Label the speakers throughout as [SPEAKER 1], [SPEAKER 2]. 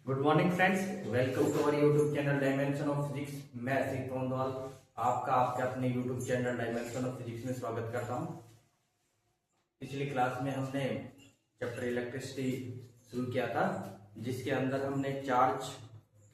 [SPEAKER 1] Good morning friends, welcome to our YouTube channel dimension of physics. मैं असित पोंदवाल आपका आपके अपने YouTube channel dimension of physics में स्वागत करता हूं। पिछली क्लास में हमने चैप्टर इलेक्ट्रिसिटी शुरू किया था, जिसके अंदर हमने चार्ज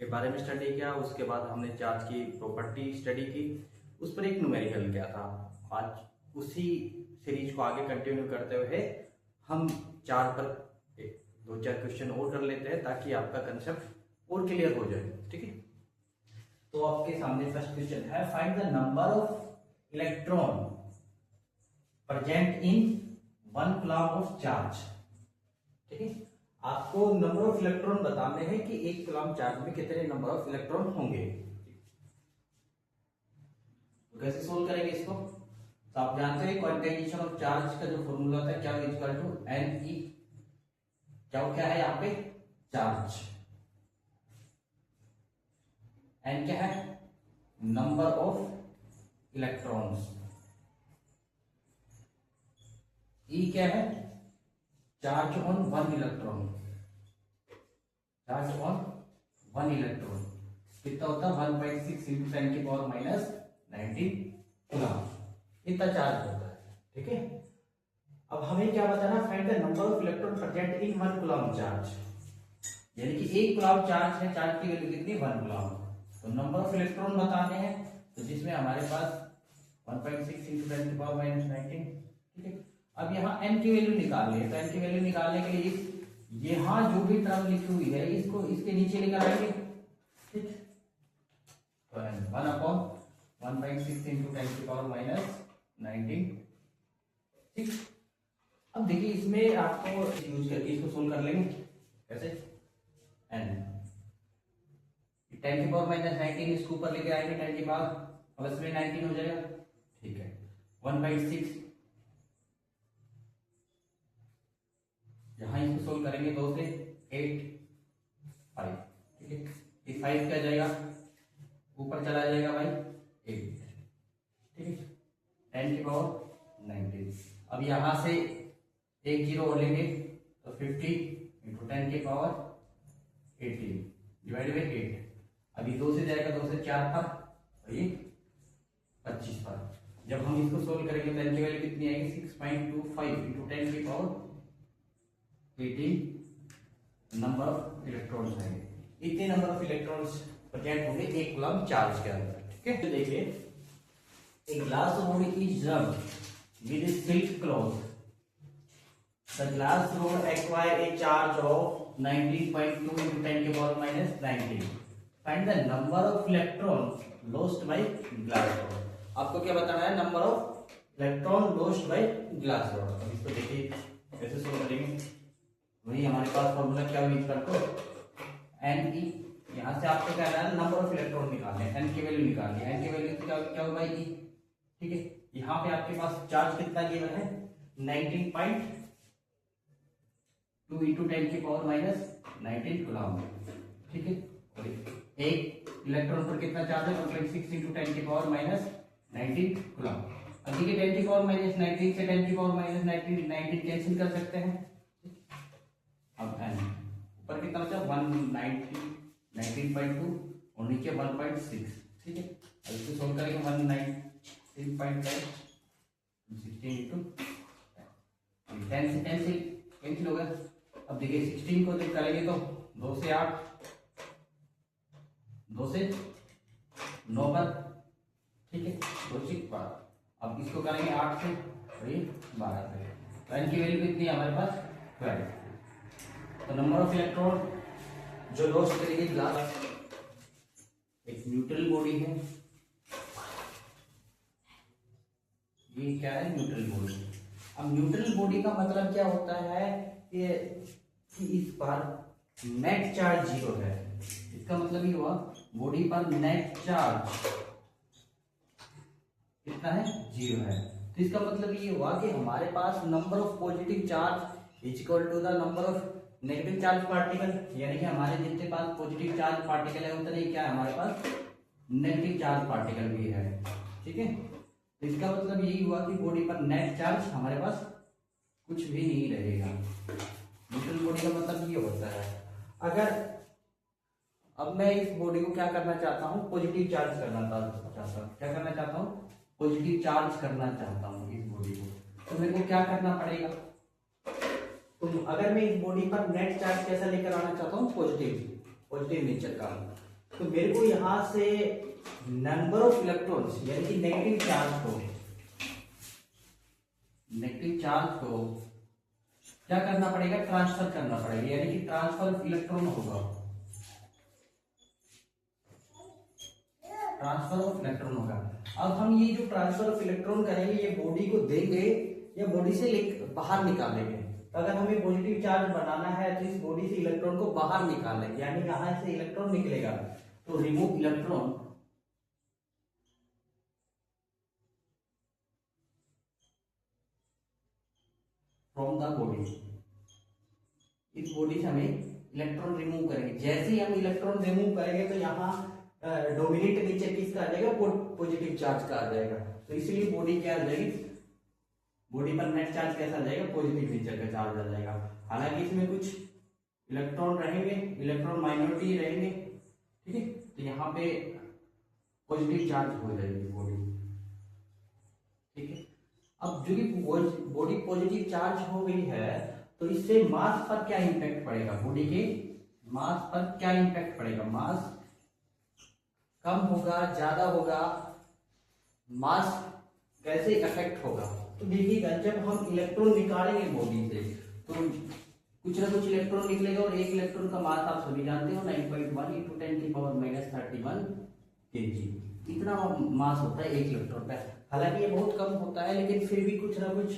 [SPEAKER 1] के बारे में स्टडी किया। उसके बाद हमने चार्ज की प्रॉपर्टी स्टडी की, उस पर एक न्यूमेरिकल किया था। आज उसी सीरीज को आगे कंटिन्यू करते हुए हम चार्ज पर दो चार क्वेश्चन और कर लेते हैं, ताकि आपका कंसेप्ट और क्लियर हो जाए। ठीक है, तो आपके सामने फर्स्ट क्वेश्चन है, find the number of electron present in 1 coulomb of charge. ठीक है, आपको नंबर ऑफ इलेक्ट्रॉन बताने हैं कि 1 कूलम्ब चार्ज में कितने नंबर ऑफ इलेक्ट्रॉन होंगे। तो कैसे सोल्व करेंगे इसको? तो आप जानते हैं क्वांटाइजेशन ऑफ चार्ज का जो फॉर्मूला होता है, क्या इक्वल टू एन ई। क्या है यहाँ पे? चार्ज। एन क्या है? Number of electrons. ई क्या है? Charge on 1 electron. Charge on 1 electron कितना होता है? 1.6 इंटू 10 की पावर माइनस 19 कूलम्ब। इतना चार्ज होता है। ठीक है, अब हमें क्या बताना? Find the number of electron present in 1 coulomb charge. यानी कि 1 कूलम्ब चार्ज है, चार्ज की वैल्यू कितनी? 1 कूलम्ब। तो नंबर ऑफ इलेक्ट्रॉन बताने हैं, तो जिसमें हमारे पास 1.6 इंटू 10 की पावर माइनस 19। ठीक है, अब यहाँ n की वैल्यू निकालनी है। तो n की वैल्यू निकालने के लिए यहाँ जो भी टर्म लिखी हुई है इसको इसके नीचे निकालेंगे। ठीक, तो 1/1.6 इंटू 10 की पावर माइनस 19। ठीक, अब देखिए इसमें आपको यूज करके इसको सोल्व कर लेंगे। कैसे? n 10 की पावर माइनस 19 इसको ऊपर लेके आएंगे, 10 की पावर, अब इसमें 19 हो जाएगा। ठीक है, 1/6 यहां इसको सोल्व करेंगे 2 से 8 5। ठीक है, ये 5 क्या जाएगा? ऊपर चला जाएगा भाई 8। ठीक है, 10 की पावर 19। अब यहां से एक जीरो और लेंगे, तो 50 इंटू 10 की पावर 18 डिवाइड बाई 8। अभी 2 से जाएगा, 2 से 4 पर, और ये 25 पर। जब हम इसको सोल्व करेंगे तो n की वैल्यू कितनी आएगी? 6.25 इंटू 10 की पावर 18 नंबर ऑफ इलेक्ट्रॉन्स आएंगे। इतने नंबर ऑफ इलेक्ट्रॉन्स प्रेजेंट होंगे 1 कूलम्ब चार्ज के अंदर। ठीक है, तो देखिए, a glass rod is rubbed with silk cloth. The glass rod acquire a charge of 19.2 into 10 की power minus 19. Find the number of electrons lost by glass rod. आपको क्या बताना है? Number of electron lost by glass rod. अब इसको देखिए कैसे solve करेंगे। वही हमारे पास फॉर्मूला क्या यूज करते हो? N E. यहाँ से आपको क्या है? नंबर ऑफ इलेक्ट्रॉन निकालने हैं, एन की वैल्यू निकालनी है। एन की वैल्यू क्या होगा? ई। ठीक है, यहाँ पे आपके पास चार्ज कितना गिवन है? 19.2 इंटू 10 की पावर माइनस 19 कूलम्ब। ठीक है, और एक इलेक्ट्रॉन पर कितना चार्ज है? 1.6 इंटू 10 की पावर माइनस 19 कूलम्ब। अब देखिए 10 की पावर माइनस 19 से 10 की पावर माइनस 19 कैंसिल कर सकते हैं। अब n ऊपर कितना बचा? 19.2 और नीचे 1.6। ठीक है, अब इसको सोल्व करेंगे। 119.5 16 इंटू 10 से 10 से कैंसिल होगा। अब देखिए 16 को जब करेंगे तो 2 से 8, 2 से 9 पर। ठीक है, 2 से 12। अब इसको करेंगे 8 से, और ये 12 से। तो n की वैल्यू कितनी है हमारे पास? 12। तो नंबर ऑफ इलेक्ट्रॉन जो लॉस्ट करेंगे ग्लास, एक न्यूट्रल बॉडी है। ये क्या है? Neutral body. अब न्यूट्रल बॉडी का मतलब क्या होता है? कि इस पर नेट चार्ज 0 है। इसका मतलब ये हुआ बॉडी पर नेट चार्ज कितना है? 0 है। तो इसका मतलब ये हुआ कि हमारे पास number of positive charge is equal to the number of negative charge particle. यानी कि हमारे जितने पास पॉजिटिव चार्ज पार्टिकल है उतने क्या है हमारे पास? नेगेटिव चार्ज पार्टिकल भी है। ठीक है, तो इसका मतलब यही हुआ कि बॉडी पर नेट चार्ज हमारे पास कुछ भी नहीं रहेगा। न्यूट्रल बॉडी का मतलब ये होता है, अगर अब मैं इस बॉडी को क्या करना चाहता हूँ, पॉजिटिव चार्ज करना चाहता हूँ। क्या करना चाहता हूँ, पॉजिटिव चार्ज करना चाहता हूँ इस बॉडी को। तो मेरे को क्या करना पड़ेगा, तो अगर मैं इस बॉडी पर नेट चार्ज कैसा लेकर आना चाहता हूँ, पॉजिटिव नेचर का, तो मेरे को यहाँ से नंबर ऑफ इलेक्ट्रॉन्स यानी कि नेगेटिव चार्ज को क्या करना पड़ेगा, ट्रांसफर करना पड़ेगा, यानी कि ट्रांसफर ऑफ इलेक्ट्रॉन होगा, ट्रांसफर ऑफ इलेक्ट्रॉन होगा। अब हम ये जो ट्रांसफर ऑफ इलेक्ट्रॉन करेंगे ये बॉडी को देंगे या बॉडी से बाहर निकालेंगे। तो अगर हमें पॉजिटिव चार्ज बनाना है तो इस बॉडी से इलेक्ट्रॉन को बाहर निकालेंगे, यानी यहां से इलेक्ट्रॉन निकलेगा, तो remove electron from the body. इस बॉडी से हमें इलेक्ट्रॉन रिमूव करेंगे। जैसे ही हम इलेक्ट्रॉन रिमूव करेंगे तो यहाँ डोमिनेट नेचर किसका आ जाएगा, पॉजिटिव चार्ज का आ जाएगा। तो इसलिए बॉडी क्या आ जाएगी, बॉडी पर नेट चार्ज कैसा आ जाएगा, पॉजिटिव नेचर का चार्ज आ जाएगा। हालांकि इसमें कुछ इलेक्ट्रॉन रहेंगे, इलेक्ट्रॉन माइनॉरिटी रहेंगे, ठीक है, तो यहाँ पे पॉजिटिव चार्ज हो जाएगी बॉडी, ठीक है। अब जो बॉडी पॉजिटिव चार्ज हो गई है तो इससे मास पर क्या इंपैक्ट पड़ेगा, बॉडी के मास पर क्या इंपैक्ट पड़ेगा, मास कम होगा, ज्यादा होगा, मास कैसे इफेक्ट होगा। तो देखिएगा जब हम इलेक्ट्रॉन निकालेंगे बॉडी से तो कुछ ना कुछ इलेक्ट्रॉन निकलेगा और एक इलेक्ट्रॉन का मास आप सभी जानते हो 9.1 × 10⁰31 kg, इतना मास होता है एक इलेक्ट्रॉन का। हालांकि ये बहुत कम होता है लेकिन फिर भी कुछ ना कुछ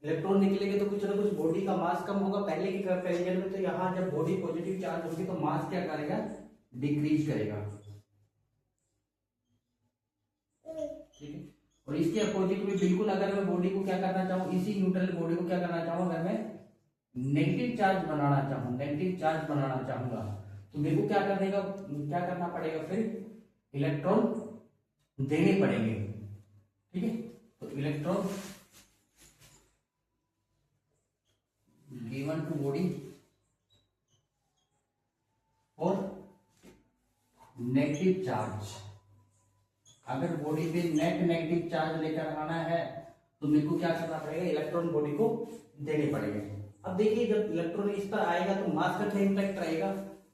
[SPEAKER 1] इलेक्ट्रॉन निकलेंगे तो कुछ ना कुछ बॉडी का मास कम होगा पहले की कंपैरिजन में। तो यहाँ जब बॉडी पॉजिटिव चार्ज होगी तो मास क्या करेगा, डिक्रीज करेगा, ठीक है। और इसके अपोजिट में बिल्कुल अगर मैं बॉडी को क्या करना चाहूँ, इसी न्यूट्रल बॉडी को क्या करना चाहूँ, अगर मैं नेगेटिव चार्ज बनाना चाहूंगा तो मेरे को क्या करना पड़ेगा, फिर इलेक्ट्रॉन देने पड़ेंगे, ठीक है। तो इलेक्ट्रॉन गिवन टू बॉडी और नेगेटिव चार्ज, अगर बॉडी पे नेट नेगेटिव चार्ज लेकर आना है तो मेरे को क्या करना पड़ेगा, इलेक्ट्रॉन बॉडी को देने पड़ेंगे। अब देखिए जब इलेक्ट्रॉन इस पर आएगा तो मास का क्या इंपैक्ट रहेगा।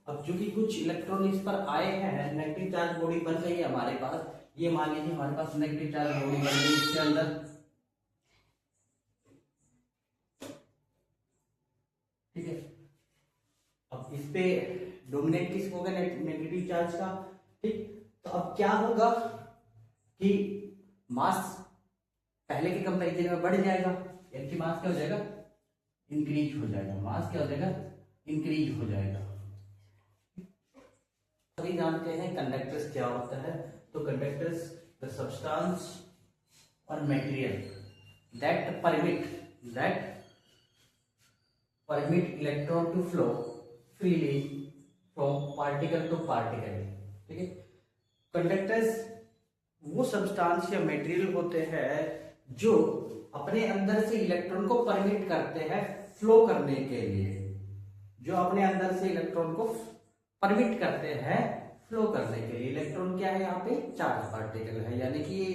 [SPEAKER 1] अब जो कि कुछ इलेक्ट्रॉन इस पर आए हैं, नेगेटिव चार्ज बॉडी बन गई है हमारे पास, ये मान लीजिए हमारे पास नेगेटिव चार्ज बॉडी बन गई इसके अंदर, ठीक है। अब इस पे डोमिनेट किस होगा, नेगेटिव चार्ज का, ठीक। तो अब क्या होगा कि मास पहले के कंपैरिजन में बढ़ जाएगा, यानी मास क्या हो जाएगा, इंक्रीज हो जाएगा, मास क्या हो जाएगा, इंक्रीज हो जाएगा। सभी जानते हैं कंडक्टर्स क्या होता है। तो कंडक्टर्स द सब्सटेंस और material that permit electron to flow freely from particle to particle, ठीक है। कंडक्टर्स वो सब्सटेंस या मटेरियल होते हैं जो अपने अंदर से इलेक्ट्रॉन को परमिट करते हैं फ्लो करने के लिए, जो अपने अंदर से इलेक्ट्रॉन को परमिट करते हैं फ्लो करने के लिए। इलेक्ट्रॉन क्या है, यहाँ पे चार्ज पार्टिकल है, यानी कि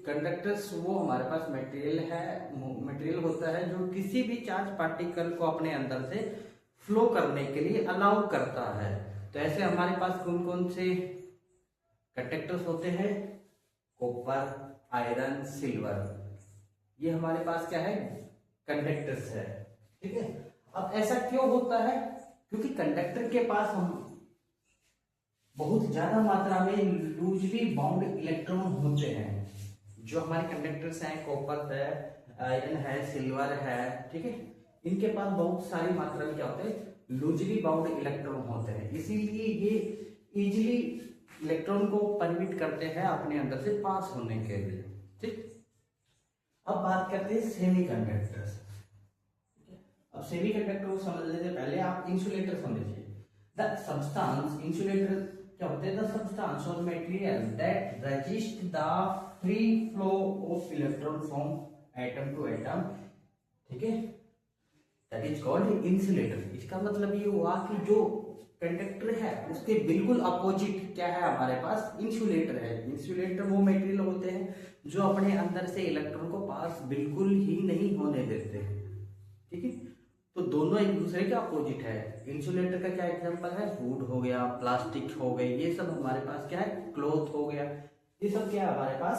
[SPEAKER 1] कंडक्टर्स वो हमारे पास मटेरियल होता है जो किसी भी चार्ज पार्टिकल को अपने अंदर से फ्लो करने के लिए अलाउ करता है। तो ऐसे हमारे पास कौन कौन से कंडक्टर्स होते हैं, कॉपर, आयरन, सिल्वर, ये हमारे पास क्या है, कंडक्टर्स है, ठीक है। अब ऐसा क्यों होता है, क्योंकि कंडक्टर के पास हम बहुत ज्यादा मात्रा में लूजली बाउंड इलेक्ट्रॉन होते हैं। जो हमारे कंडक्टर्स हैं, कॉपर है, आयरन है, सिल्वर है, ठीक है, इनके पास बहुत सारी मात्रा में क्या होते हैं, लूजली बाउंड इलेक्ट्रॉन होते हैं, इसीलिए ये इजीली इलेक्ट्रॉन को परमिट करते हैं अपने अंदर से पास होने के लिए, ठीक। अब बात करते हैं सेमीकंडक्टर्स। अब सेमीकंडक्टर को समझने से पहले आप इंसुलेटर समझिए। द सब्सटेंस, इंसुलेटर क्या होते हैं, द सब्सटेंस और material that resist the free flow of electron from atom to atom, ठीक है, दैट इज कॉल्ड इंसुलेटर। इसका मतलब ये हुआ कि जो कंडक्टर है उसके बिल्कुल अपोजिट क्या है हमारे पास, इंसुलेटर है। इंसुलेटर वो मटेरियल होते हैं जो अपने अंदर से इलेक्ट्रॉन को पास बिल्कुल ही नहीं होने देते, ठीक है। तो दोनों एक दूसरे के अपोजिट है। इंसुलेटर का क्या एग्जांपल है, वुड हो गया, प्लास्टिक हो गई, ये सब हमारे पास क्या है, क्लॉथ हो गया, ये सब क्या है हमारे पास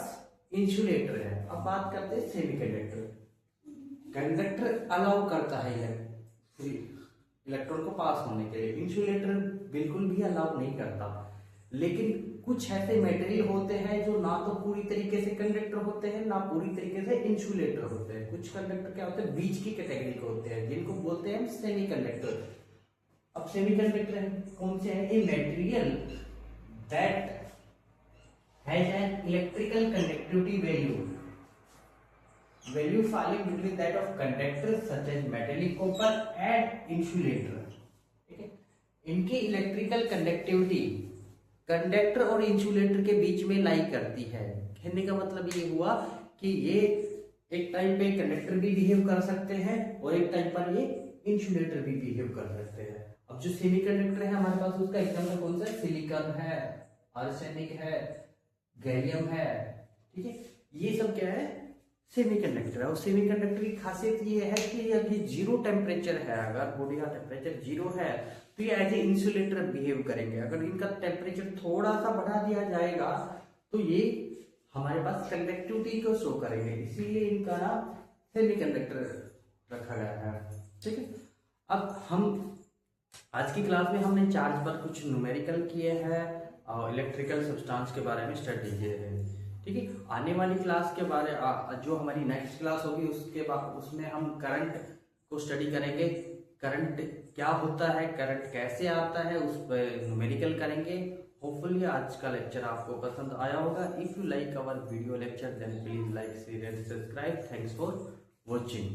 [SPEAKER 1] इंसुलेटर है। अब बात करते हैं सेमीकंडक्टर। कंडक्टर अलाउ करता है इलेक्ट्रॉन को पास होने के लिए, इंसुलेटर बिल्कुल भी अलाउ नहीं करता। लेकिन कुछ ऐसे मटेरियल होते हैं जो ना तो पूरी तरीके से कंडक्टर होते हैं ना पूरी तरीके से इंसुलेटर होते हैं। कुछ कंडक्टर क्या होते हैं, बीच की कैटेगरी के होते हैं, जिनको बोलते हैं हम सेमीकंडक्टर। अब सेमीकंडक्टर कौन से हैं, a material that has an electrical conductivity value falling between that of conductors such as metallic copper and insulator, ठीक है। इनकी इलेक्ट्रिकल कंडक्टिविटी कंडक्टर और इंसुलेटर के बीच में लाई करती है। कहने का मतलब ये हुआ कि ये एक टाइम पे कंडक्टर भी बिहेव कर सकते हैं और एक टाइम पर ये इंसुलेटर भी बिहेव कर सकते हैं। अब जो सेमीकंडक्टर है हमारे पास, उसका एग्जांपल कौन सा, सिलिकॉन है, आर्सेनिक है, गैलियम है, ठीक है। ये सब क्या है, सेमीकंडक्टर है। और सेमीकंडक्टर की खासियत ये है कि ये जीरो टेम्परेचर है, अगर बॉडी का टेम्परेचर जीरो है तो ये एज ए इंसुलेटर बिहेव करेंगे। अगर इनका टेम्परेचर थोड़ा सा बढ़ा दिया जाएगा तो ये हमारे पास कंडक्टिविटी को शो करेंगे, इसीलिए इनका नाम सेमीकंडक्टर रखा गया है, ठीक है। अब हम आज की क्लास में हमने चार्ज पर कुछ न्यूमेरिकल किए हैं और इलेक्ट्रिकल सब्सटेंस के बारे में स्टडी किए हैं, ठीक है। आने वाली क्लास के बारे जो हमारी नेक्स्ट क्लास होगी उसके बाद उसमें हम करंट को स्टडी करेंगे। करंट क्या होता है, करंट कैसे आता है, उस पर न्यूमेरिकल करेंगे। होपफुली आज का लेक्चर आपको पसंद आया होगा। If you like our video lecture then please like, share and subscribe. Thanks for watching.